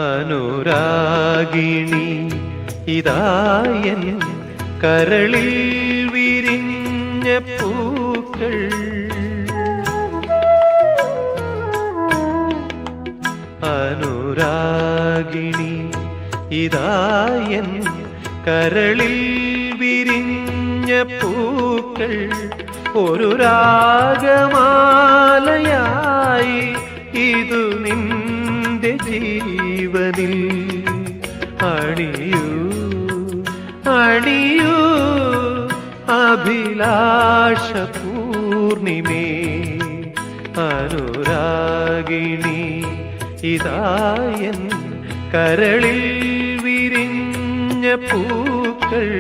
അനുരാഗിണി ഇതായൻ കരളിൽ വിരിഞ്ഞ പൂക്കൾ. അനുരാഗിണി ഇതായൻ കരളിൽ വിരിഞ്ഞ പൂക്കൾ ഒരു രാഗമാലയായി ഇതു നിന്റെ ജീവനിൽ അണിയൂ അണിയൂ അഭിലാഷ പൂർണിമേ. അനുരാഗിണി ഇതായൻ കരളിൽ വിരിഞ്ഞ പൂക്കൾ.